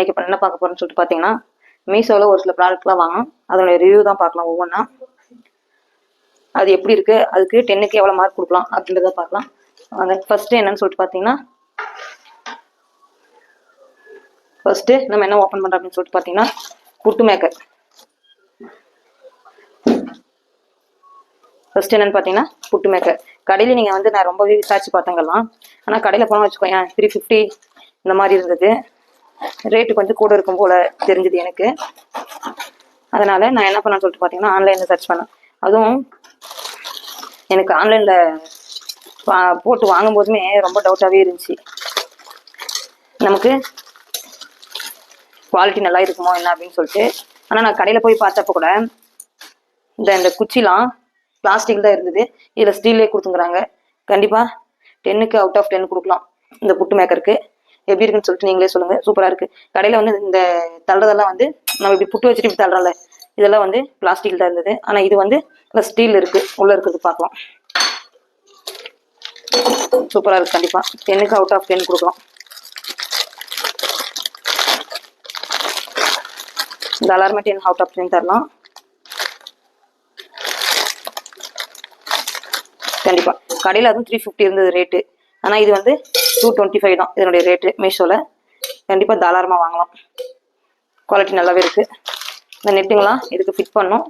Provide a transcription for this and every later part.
இன்னைக்கு என்ன பார்க்க போறோம்னு சொல்லிட்டு பார்த்தீங்கன்னா, மீஷோவில் ஒரு சில ப்ராடக்ட்லாம் வாங்கணும். அதனுடைய ரிவ்யூ தான் பார்க்கலாம் ஒவ்வொன்றா. அது எப்படி இருக்கு, அதுக்கு 10க்கு எவ்வளோ மார்க் கொடுக்கலாம் அப்படின்றத பார்க்கலாம். வாங்க. ஃபர்ஸ்ட் என்னன்னு சொல்லிட்டு பார்த்தீங்கன்னா, ஃபர்ஸ்ட் நம்ம என்ன ஓப்பன் பண்ணுறோம் அப்படின்னு சொல்லிட்டு பார்த்தீங்கன்னா, புட்டு மேக்கர். ஃபர்ஸ்ட் என்னன்னு பார்த்தீங்கன்னா புட்டு மேக்கர். கடையில் நீங்கள் வந்து நான் ரொம்பவே விசாரிச்சு பார்த்தங்கலாம். ஆனால் கடையில் போனால் வச்சுக்கோங்க 350 இந்த மாதிரி இருந்தது. ரேட்டு கொஞ்சம் கூட இருக்கும் போல தெரிஞ்சது எனக்கு. அதனால நான் என்ன பண்ணேன்னு சொல்லிட்டு பார்த்தீங்கன்னா, ஆன்லைனில் சர்ச் பண்ணேன். அதுவும் எனக்கு ஆன்லைனில் போட்டு வாங்கும் போதுமே ரொம்ப டவுட்டாகவே இருந்துச்சு. நமக்கு குவாலிட்டி நல்லா இருக்குமோ என்ன அப்படின்னு சொல்லிட்டு. ஆனால் நான் கடையில் போய் பார்த்தப்ப கூட இந்த குச்சிலாம் பிளாஸ்டிக் தான் இருந்தது. இதில் ஸ்டீல்லே கொடுத்துங்கிறாங்க. கண்டிப்பாக 10க்கு அவுட் ஆஃப் 10 கொடுக்கலாம் இந்த புட்டு மேக்கருக்கு. எப்படி இருக்குன்னு சொல்லிட்டு நீங்களே சொல்லுங்கள். சூப்பராக இருக்குது. கடையில் வந்து இந்த தள்ளுறதெல்லாம் வந்து நம்ம இப்படி புட்டு வச்சுட்டு இப்படி தள்ளுறோம்ல, இதெல்லாம் வந்து பிளாஸ்டிக் தான் இருந்தது. ஆனால் இது வந்து ஸ்டீல் இருக்குது, உள்ளே இருக்கிறது பார்க்கலாம். சூப்பராக இருக்குது. கண்டிப்பாக 10க்கு அவுட் ஆஃப் 10 கொடுக்கலாம். தாராளமாக 10 அவுட் ஆஃப் 10 தரலாம். கண்டிப்பாக கடையில் அதுவும் 350 இருந்தது ரேட்டு. ஆனால் இது வந்து 225 தான் இதனுடைய ரேட்டு மீஷோவில். கண்டிப்பாக தாராளமாக வாங்கலாம். குவாலிட்டி நல்லாவே இருக்குது. இந்த நெட்டுங்களாம் இதுக்கு ஃபிட் பண்ணணும்.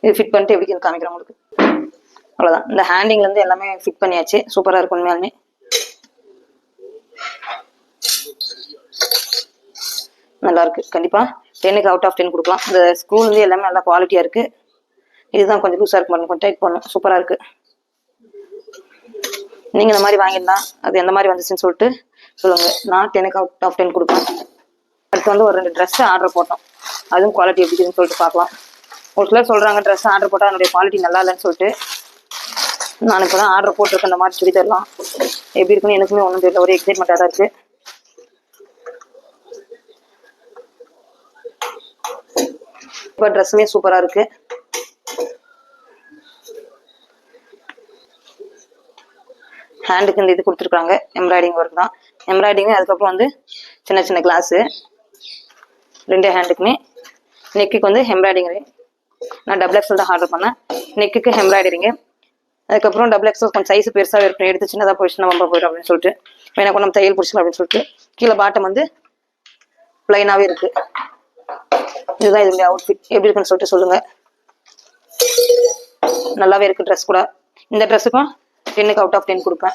இது ஃபிட் பண்ணிட்டு எப்படி காமிக்கிறேன் உங்களுக்கு. அவ்வளோதான். இந்த ஹேண்டிங்லேருந்து எல்லாமே ஃபிட் பண்ணியாச்சு. சூப்பராக இருக்கும் உண்மையாலுமே. நல்லாயிருக்கு. கண்டிப்பாக 10க்கு அவுட் ஆஃப் 10 கொடுக்கலாம். இந்த ஸ்க்ரூலேருந்து எல்லாமே நல்லா குவாலிட்டியாக இருக்குது. இதுதான் கொஞ்சம் லூஸாக இருக்கு, கொஞ்சம் டைட் பண்ணணும். சூப்பராக இருக்குது. நீங்கள் இந்த மாதிரி வாங்கியிருந்தா அது எந்த மாதிரி வந்துச்சுன்னு சொல்லிட்டு சொல்லுங்கள். நான் 10க்கு அவுட் ஆஃப் 10 கொடுப்பேன். அடுத்து வந்து ஒரு 2 ட்ரெஸ்ஸு ஆர்டர் போட்டோம். அதுவும் குவாலிட்டி எப்படி இருக்குன்னு சொல்லிட்டு பார்க்கலாம். ஒரு சிலர் சொல்கிறாங்க ட்ரெஸ் ஆர்டர் போட்டால் அதனுடைய குவாலிட்டி நல்லா இல்லைன்னு சொல்லிட்டு. நான் இப்போ தான் ஆர்டர் போட்டிருக்கேன். இந்த மாதிரி சொல்லி தரலாம். எப்படி இருக்குன்னு எனக்குமே ஒன்றும் தெரியல. ஒரு எக்ஸைட்மெண்ட்டாக தான் இருக்குது. இப்போ ட்ரெஸ்ஸுமே சூப்பராக இருக்குது. ஹேண்டுக்கு இந்த இது கொடுத்துருக்காங்க. எம்ப்ராய்டிங் ஒர்க் தான். எம்ப்ராய்டிங்கு அதுக்கப்புறம் வந்து சின்ன சின்ன கிளாஸு 2 ஹேண்டுக்குமே. நெக்குக்கு வந்து எம்ப்ராய்டிங்கு. நான் டபுள் எக்ஸல் தான் ஆர்டர் பண்ணேன். நெக்குக்கு எம்ப்ராய்டிங்கு. அதுக்கப்புறம் டபுள் எக்ஸல் கொஞ்சம் சைஸ் பெருசாக இருக்கும். எடுத்து சின்னதாக போயிடுச்சுன்னா ரொம்ப போயிடும் அப்படின்னு சொல்லிட்டு வேணா நம்ம தையல் பிடிச்சிக்கலாம் அப்படின்னு சொல்லிட்டு. கீழே பாட்டம் வந்து பிளைனாகவே இருக்குது. இதுதான் இதனுடைய அவுட்ஃபிட். எப்படி இருக்குன்னு சொல்லிட்டு சொல்லுங்கள். நல்லாவே இருக்குது ட்ரெஸ் கூட. இந்த ட்ரெஸ்ஸுக்கும் 10க்கு அவுட் ஆஃப் 10 கொடுப்பேன்.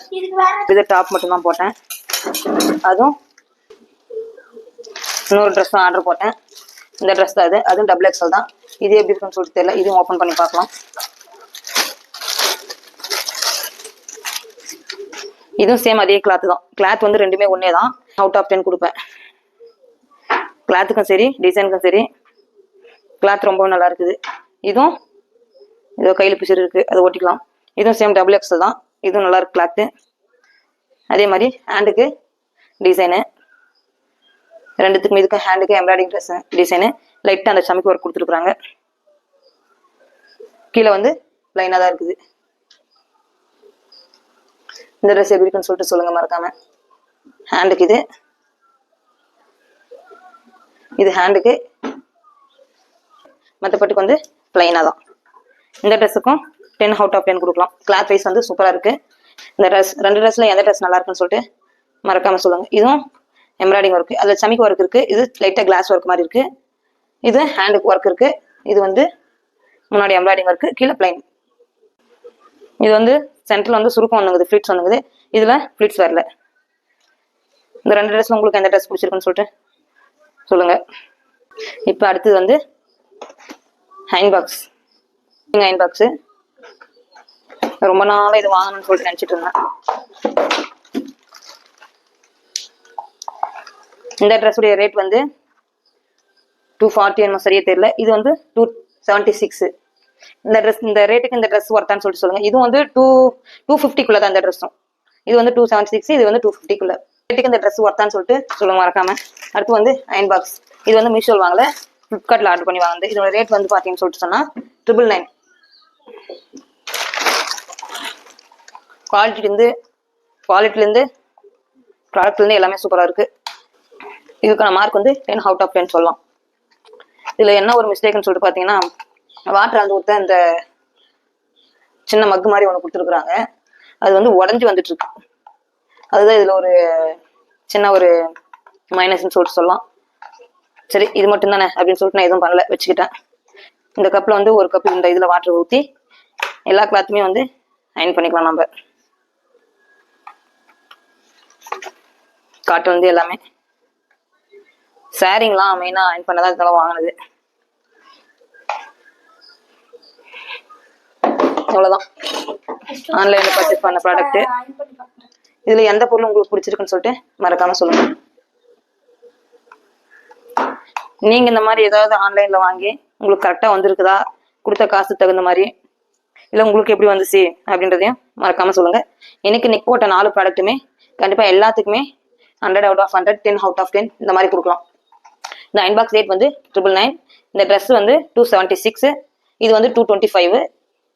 இது டாப் மட்டும்தான் போட்டேன். அதுவும் இன்னொரு ட்ரெஸ்ஸும் ஆர்டர் போட்டேன். இந்த ட்ரெஸ் தான் இது. அதுவும் டபுள் எக்ஸல் தான். இது எப்படி இருக்குன்னு சொல்லிட்டு தெரியல. இதுவும் ஓப்பன் பண்ணி பார்க்கலாம். இதுவும் சேம் அதே கிளாத் தான். கிளாத் வந்து ரெண்டுமே ஒன்றே தான். அவுட் ஆஃப் 10 கொடுப்பேன். கிளாத்துக்கும் சரி டிசைனுக்கும் சரி கிளாத் ரொம்ப நல்லா இருக்குது. இதுவும் ஏதோ கையில் பிசிறு இருக்குது, அதை ஓட்டிக்கலாம். இதுவும் சேம் டபுள் எக்ஸல் தான். இதுவும் நல்லா இருக்கு கிளாத்து. அதே மாதிரி ஹேண்டுக்கு டிசைனு. ரெண்டுத்துக்கும் இதுக்கு ஹேண்டுக்கு எம்ப்ராய்டிங் ட்ரெஸ் டிசைனு. லைட்டாக அந்த சமைக்கு ஒர்க் கொடுத்துருக்குறாங்க. கீழே வந்து லைனாக தான் இருக்குது. இந்த ட்ரெஸ் எப்படி இருக்குன்னு சொல்லிட்டு சொல்லுங்க மறக்காம. ஹேண்டுக்கு இது ஹேண்டுக்கு. மற்றப்பட்டுக்கு வந்து பிளைனாக தான். இந்த ட்ரெஸ்ஸுக்கும் 10 அவுட் ஆஃப் 10 கொடுக்கலாம். கிளாத் வைஸ் வந்து சூப்பராக இருக்குது. இந்த ட்ரெஸ் 2 ட்ரெஸ்ல எந்த ட்ரெஸ் நல்லா இருக்குன்னு சொல்லிட்டு மறக்காம சொல்லுங்கள். இதுவும் எம்ப்ராய்டிங் ஒர்க்கு, அதில் சமிக்கு ஒர்க் இருக்குது. இது லைட்டாக கிளாஸ் ஒர்க் மாதிரி இருக்குது. இது ஹேண்டுக்கு ஒர்க் இருக்குது. இது வந்து முன்னாடி எம்ப்ராய்டிங் ஒர்க்கு, கீழே பிளைன். இது வந்து சென்டரில் வந்து சுருக்கம் வந்துங்குது, ஃப்ளிட்ஸ் வந்துங்குது. இதில் ஃப்ளிட்ஸ் வரல. இந்த 2 ட்ரெஸ்ல உங்களுக்கு எந்த ட்ரெஸ் பிடிச்சிருக்குன்னு சொல்லிட்டு சொல்லுங்கள். இப்போ அடுத்தது வந்து அயன் பாக்ஸ். அயன் பாக்ஸு ரொம்ப நாளாக இது வாங்கணும்னு சொல்லிட்டு நினச்சிட்டு இருந்தேன். இந்த ட்ரெஸ்ஸுடைய ரேட் வந்து 240 என்னமோ சரியா தெரியல. இது வந்து 276. இந்த ரேட்டுக்கு இந்த ட்ரெஸ் ஒர்த்தான்னு சொல்லிட்டு சொல்லுங்க. இது வந்து 250 தான் இந்த ட்ரெஸ்ஸும். இது வந்து 276, இது வந்து 250 ரேட்டுக்கு இந்த ட்ரெஸ் ஒர்த்தான்னு சொல்லிட்டு சொல்லுங்க மறக்காம. அடுத்து வந்து அயன் பாக்ஸ். இது வந்து மீஷோவில் வாங்கல, ஃப்ளிப்கார்ட்டில் ஆர்டர் பண்ணி வாங்குது. இதோட ரேட் வந்து பார்த்தீங்கன்னு சொல்லிட்டு சொன்னா 999. குவாலிட்டிலேருந்து ப்ராடக்ட்லேருந்து எல்லாமே சூப்பராக இருக்குது. இதுக்கான மார்க் வந்து 10 அவுட் ஆஃப் 10 சொல்லலாம். இதுல என்ன ஒரு மிஸ்டேக்னு சொல்லிட்டு பாத்தீங்கன்னா, வாட்டர் அந்த ஊத்த இந்த சின்ன மக்கு மாதிரி ஒன்று கொடுத்துருக்குறாங்க, அது வந்து உடஞ்சி வந்துட்டு இருக்கு. அதுதான் இதுல ஒரு சின்ன ஒரு மைனஸ்ன்னு சொல்லிட்டு சொல்லலாம். சரி, இது மட்டும் தானே அப்படின்னு சொல்லிட்டு நான் எதுவும் பண்ணல, வச்சுக்கிட்டேன். இந்த கப்ல வந்து ஒரு கப் இந்த இதுல வாட்டர் ஊற்றி எல்லா கிளாத்துமே வந்து அயன் பண்ணிக்கலாம். நம்ம காட்டன் வந்து எல்லாமே சாரிங்லாம் மெயினா அயன் பண்ணதான் இதெல்லாம் வாங்கினது. அவ்வளவுதான் ஆன்லைன்ல பர்ச்சேஸ் பண்ண ப்ராடக்ட். இதுல எந்த பொருள் உங்களுக்கு பிடிச்சிருக்குன்னு சொல்லிட்டு மறக்காம சொல்லுங்க. நீங்க இந்த மாதிரி ஏதாவது ஆன்லைன்ல வாங்கி உங்களுக்கு கரெக்டா வந்திருக்குதா, கொடுத்த காசு தகுந்த மாதிரி, இல்லை உங்களுக்கு எப்படி வந்துச்சு அப்படின்றதையும் மறக்காம சொல்லுங்க. எனக்கு இன்னைக்கு போட்ட 4 ப்ராடக்ட்டுமே கண்டிப்பா எல்லாத்துக்குமே 100 அவுட் ஆஃப் 100, 10 அவுட் ஆஃப் 10 இந்த மாதிரி கொடுக்கலாம். இந்த அயன் பாக்ஸ் ரேட் வந்து 999. இந்த ட்ரெஸ் வந்து 276. இது வந்து 225.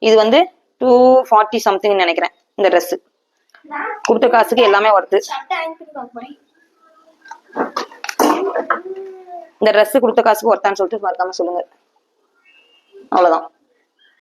இது வந்து 240 சம்திங் நினைக்கிறேன். இந்த ட்ரெஸ் கொடுத்த காசுக்கு எல்லாமே வருது. இந்த ட்ரெஸ் கொடுத்த காசுக்கு ஒருத்தான்னு சொல்லிட்டு மறக்காம சொல்லுங்க. அவ்வளவுதான்.